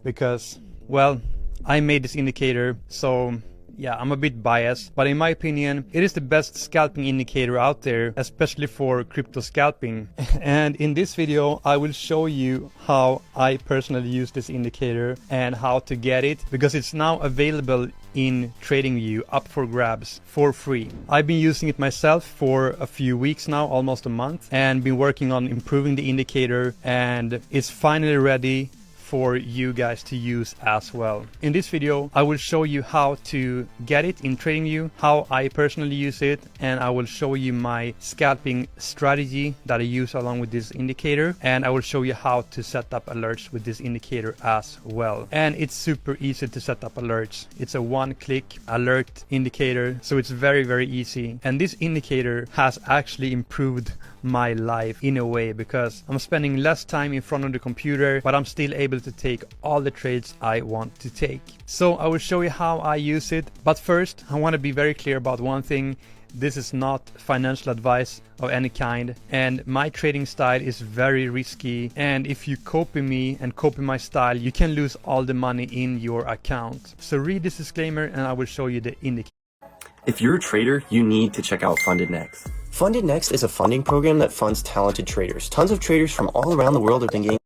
because, well, I made this indicator, so yeah, I'm a bit biased, but in my opinion, it is the best scalping indicator out there, especially for crypto scalping. And in this video, I will show you how I personally use this indicator and how to get it, because it's now available in TradingView, up for grabs for free. I've been using it myself for a few weeks now, almost a month, and been working on improving the indicator, and it's finally ready for you guys to use as well. In this video, I will show you how to get it in TradingView, how I personally use it, and I will show you my scalping strategy that I use along with this indicator, and I will show you how to set up alerts with this indicator as well. And it's super easy to set up alerts. It's a one-click alert indicator, so it's very, very easy. And this indicator has actually improved my life in a way, because I'm spending less time in front of the computer, but I'm still able to take all the trades I want to take. So I will show you how I use it, but first I want to be very clear about one thing. This is not financial advice of any kind, and my trading style is very risky, and if you copy me and copy my style, you can lose all the money in your account. So read this disclaimer and I will show you the indicator. If you're a trader, you need to check out Funded Next. Funded Next is a funding program that funds talented traders. Tons of traders from all around the world have been getting.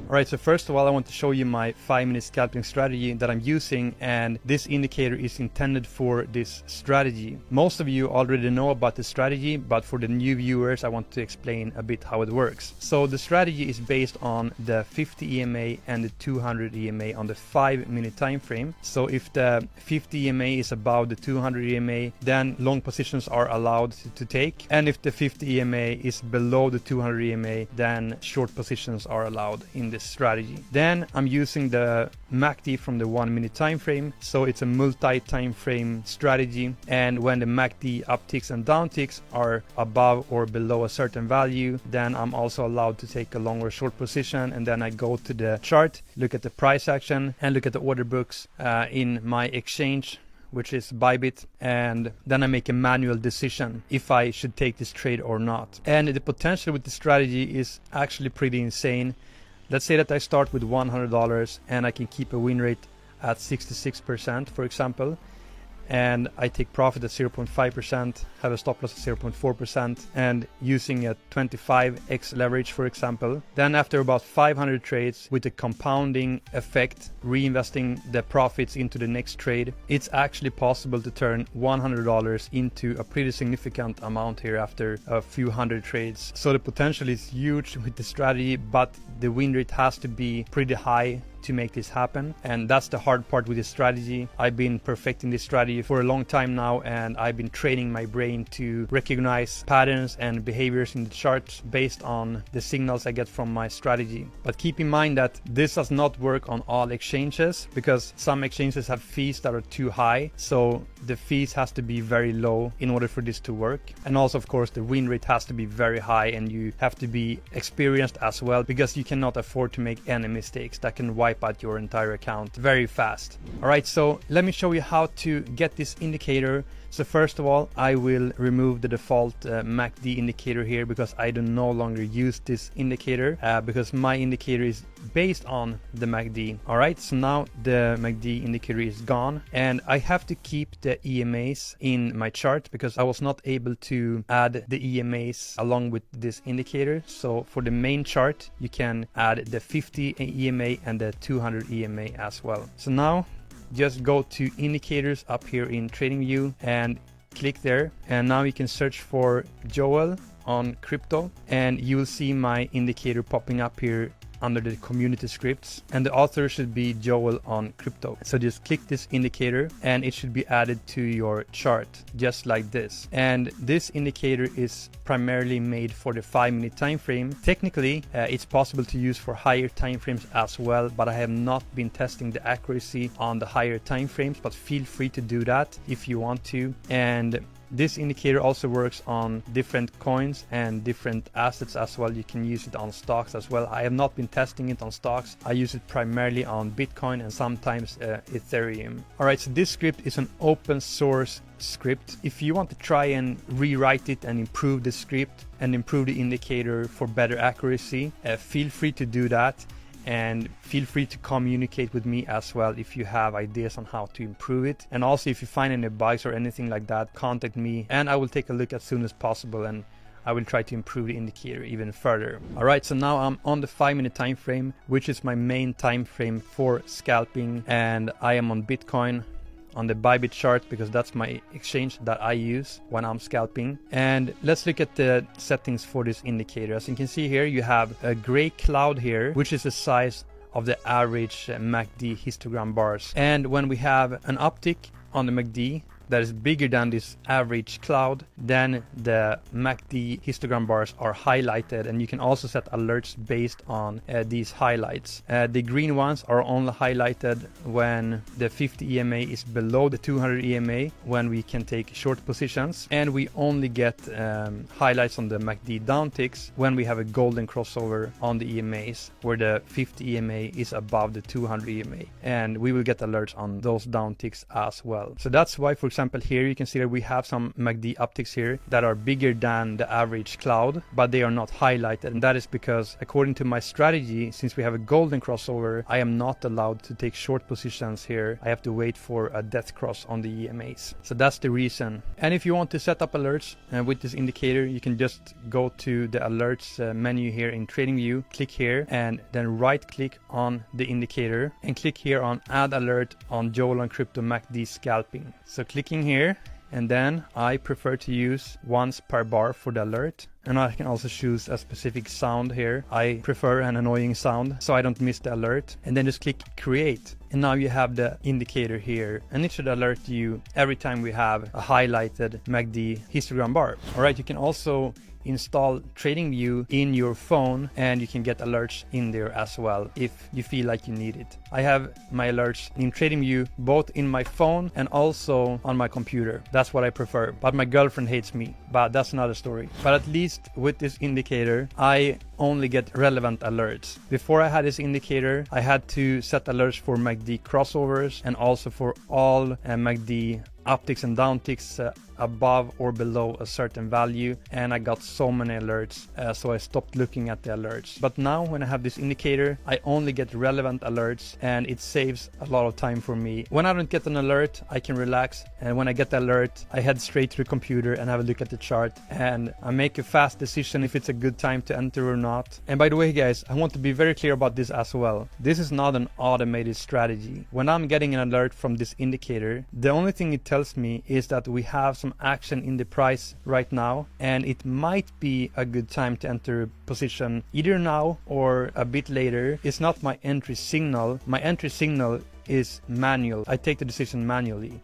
Alright, so first of all, I want to show you my 5-minute scalping strategy that I'm using, and this indicator is intended for this strategy. Most of you already know about the strategy, but for the new viewers, I want to explain a bit how it works. So the strategy is based on the 50 EMA and the 200 EMA on the 5-minute time frame. So if the 50 EMA is above the 200 EMA, then long positions are allowed to take, and if the 50 EMA is below the 200 EMA, then short positions are allowed in this strategy. Then I'm using the MACD from the 1-minute time frame, so it's a multi-time frame strategy, and when the MACD upticks and downticks are above or below a certain value, then I'm also allowed to take a long or short position. And then I go to the chart, look at the price action, and look at the order books in my exchange, which is Bybit, and then I make a manual decision if I should take this trade or not. And the potential with the strategy is actually pretty insane. Let's say that I start with $100 and I can keep a win rate at 66%, for example, and I take profit at 0.5%, have a stop loss at 0.4%, and using a 25x leverage, for example. Then after about 500 trades with a compounding effect, reinvesting the profits into the next trade, it's actually possible to turn $100 into a pretty significant amount here after a few hundred trades. So the potential is huge with the strategy, but the win rate has to be pretty high to make this happen, and that's the hard part with this strategy. I've been perfecting this strategy for a long time now, and I've been training my brain to recognize patterns and behaviors in the charts based on the signals I get from my strategy. But keep in mind that this does not work on all exchanges, because some exchanges have fees that are too high, so the fees has to be very low in order for this to work. And also, of course, the win rate has to be very high, and you have to be experienced as well, because you cannot afford to make any mistakes that can wipe out your entire account very fast. Alright, so let me show you how to get this indicator. So first of all, I will remove the default MACD indicator here, because I do no longer use this indicator because my indicator is based on the MACD. Alright, so now the MACD indicator is gone, and I have to keep the EMAs in my chart because I was not able to add the EMAs along with this indicator. So for the main chart, you can add the 50 EMA and the 200 EMA as well. So now just go to indicators up here in TradingView and click there, and now you can search for Joel on crypto, and you will see my indicator popping up here under the community scripts, and the author should be Joel on crypto. So just click this indicator and it should be added to your chart just like this. And this indicator is primarily made for the 5-minute time frame. Technically it's possible to use for higher time frames as well, but I have not been testing the accuracy on the higher time frames, but feel free to do that if you want to. And This indicator also works on different coins and different assets as well. You can use it on stocks as well. I have not been testing it on stocks. I use it primarily on Bitcoin and sometimes Ethereum. Alright, so this script is an open source script. If you want to try and rewrite it and improve the script and improve the indicator for better accuracy, feel free to do that. And feel free to communicate with me as well if you have ideas on how to improve it. And also if you find any bugs or anything like that, contact me and I will take a look as soon as possible, and I will try to improve the indicator even further. Alright, so now I'm on the 5-minute time frame, which is my main time frame for scalping, and I am on Bitcoin on the Bybit chart because that's my exchange that I use when I'm scalping. And let's look at the settings for this indicator. As you can see here, you have a gray cloud here, which is the size of the average MACD histogram bars. And when we have an uptick on the MACD that is bigger than this average cloud, then the MACD histogram bars are highlighted, and you can also set alerts based on these highlights. The green ones are only highlighted when the 50 EMA is below the 200 EMA, when we can take short positions, and we only get highlights on the MACD downticks when we have a golden crossover on the EMAs where the 50 EMA is above the 200 EMA, and we will get alerts on those downticks as well. So that's why, for example, here you can see that we have some MACD upticks here that are bigger than the average cloud, but they are not highlighted. And that is because, according to my strategy, since we have a golden crossover, I am not allowed to take short positions here. I have to wait for a death cross on the EMAs. So that's the reason. And if you want to set up alerts with this indicator, you can just go to the alerts menu here in TradingView, click here, and then right click on the indicator and click here on add alert on Joel on Crypto MACD scalping. So clicking here, and then I prefer to use once per bar for the alert. And I can also choose a specific sound here. I prefer an annoying sound so I don't miss the alert. And then just click create. And now you have the indicator here, and it should alert you every time we have a highlighted MACD histogram bar. Alright, you can also install TradingView in your phone, and you can get alerts in there as well if you feel like you need it. I have my alerts in TradingView both in my phone and also on my computer. That's what I prefer, but my girlfriend hates me, but that's another story. But at least with this indicator, I only get relevant alerts. Before I had this indicator, I had to set alerts for MACD crossovers and also for all MACD upticks and downticks above or below a certain value, and I got so many alerts, so I stopped looking at the alerts. But now when I have this indicator, I only get relevant alerts, and it saves a lot of time for me. When I don't get an alert, I can relax, and when I get the alert, I head straight to the computer and have a look at the chart, and I make a fast decision if it's a good time to enter or not. And by the way, guys, I want to be very clear about this as well. This is not an automated strategy. When I'm getting an alert from this indicator, the only thing it tells me is that we have some action in the price right now, and it might be a good time to enter a position either now or a bit later. It's not my entry signal. My entry signal is manual. I take the decision manually,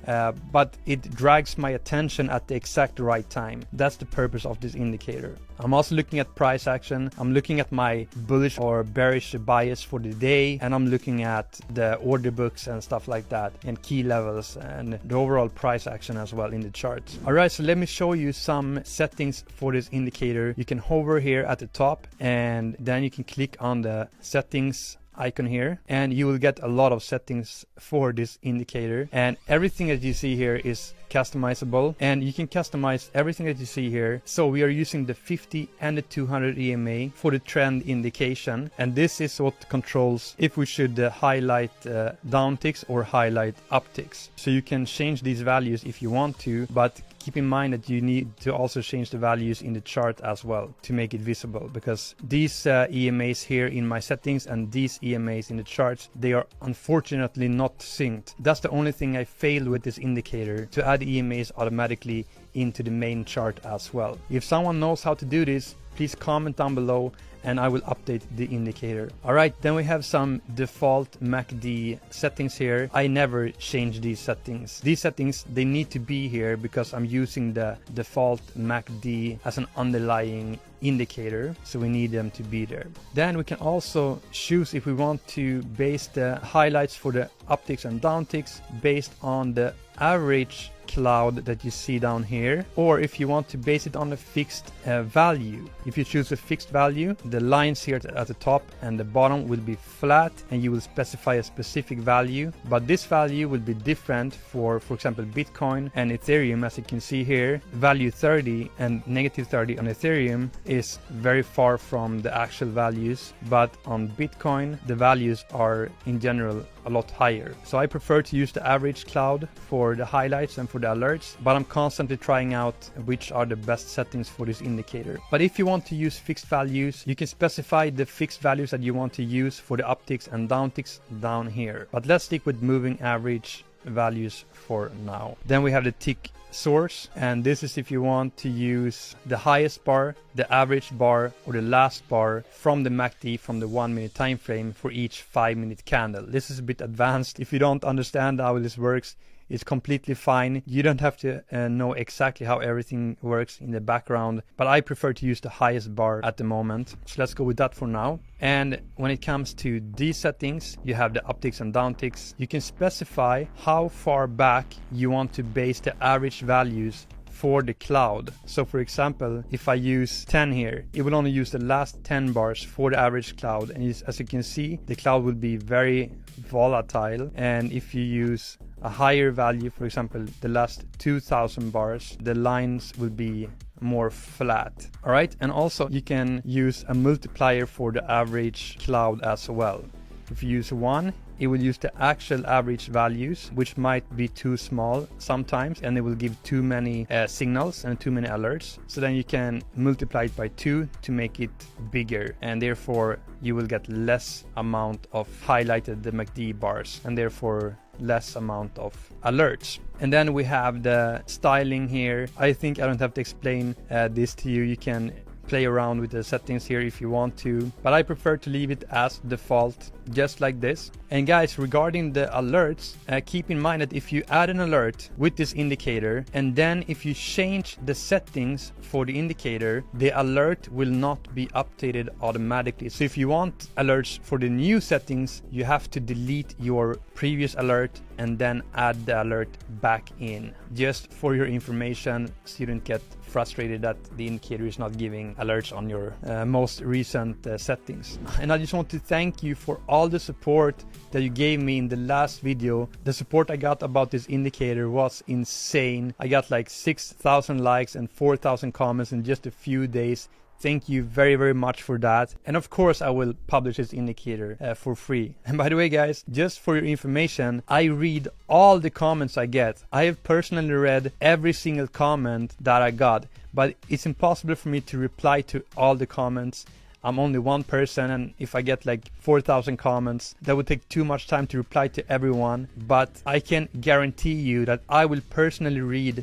but it drags my attention at the exact right time. That's the purpose of this indicator. I'm also looking at price action. I'm looking at my bullish or bearish bias for the day, and I'm looking at the order books and stuff like that, and key levels and the overall price action as well in the charts. Alright, so let me show you some settings for this indicator. You can hover here at the top, and then you can click on the settings icon here, and you will get a lot of settings for this indicator, and everything that you see here is customizable, and you can customize everything that you see here. So we are using the 50 and the 200 EMA for the trend indication, and this is what controls if we should highlight downticks or highlight upticks. So you can change these values if you want to, but keep in mind that you need to also change the values in the chart as well to make it visible, because these EMAs here in my settings and these EMAs in the charts, they are unfortunately not synced. That's the only thing I failed with this indicator, to add EMAs automatically into the main chart as well. If someone knows how to do this, please comment down below and I will update the indicator. Alright, then we have some default MACD settings here. I never change these settings. These settings, they need to be here because I'm using the default MACD as an underlying indicator, so we need them to be there. Then we can also choose if we want to base the highlights for the upticks and downticks based on the average cloud that you see down here, or if you want to base it on a fixed value. If you choose a fixed value, the lines here at the top and the bottom will be flat, and you will specify a specific value, but this value will be different for example Bitcoin and Ethereum. As you can see here, value 30 and negative 30 on Ethereum is very far from the actual values, but on Bitcoin the values are in general a lot higher. So I prefer to use the average cloud for the highlights and for the alerts, but I'm constantly trying out which are the best settings for this indicator. But if you want to use fixed values, you can specify the fixed values that you want to use for the upticks and downticks down here. But let's stick with moving average values for now. Then we have the tick source, and this is if you want to use the highest bar, the average bar, or the last bar from the MACD from the 1 minute time frame for each 5-minute candle. This is a bit advanced. If you don't understand how this works, it's completely fine. You don't have to know exactly how everything works in the background, but I prefer to use the highest bar at the moment. So let's go with that for now. And when it comes to these settings, you have the upticks and downticks. You can specify how far back you want to base the average values for the cloud. So for example, if I use 10 here, it will only use the last 10 bars for the average cloud. And as you can see, the cloud will be very volatile. And if you use a higher value, for example, the last 2000 bars, the lines will be more flat. All right, and also you can use a multiplier for the average cloud as well. If you use 1, it will use the actual average values, which might be too small sometimes, and it will give too many signals and too many alerts. So then you can multiply it by 2 to make it bigger, and therefore you will get less amount of highlighted the MACD bars, and therefore less amount of alerts. And then we have the styling here. I think I don't have to explain this to you. You can play around with the settings here if you want to, but I prefer to leave it as default, just like this. And guys, regarding the alerts, keep in mind that if you add an alert with this indicator, and then if you change the settings for the indicator, the alert will not be updated automatically. So if you want alerts for the new settings, you have to delete your previous alert and then add the alert back in, just for your information, so you don't get frustrated that the indicator is not giving alerts on your most recent settings. And I just want to thank you for all the support that you gave me in the last video. The support I got about this indicator was insane. I got like 6,000 likes and 4,000 comments in just a few days. Thank you very, very much for that. And of course, I will publish this indicator for free. And by the way, guys, just for your information, I read all the comments I get. I have personally read every single comment that I got, but it's impossible for me to reply to all the comments. I'm only one person, and if I get like 4,000 comments, that would take too much time to reply to everyone. But I can guarantee you that I will personally read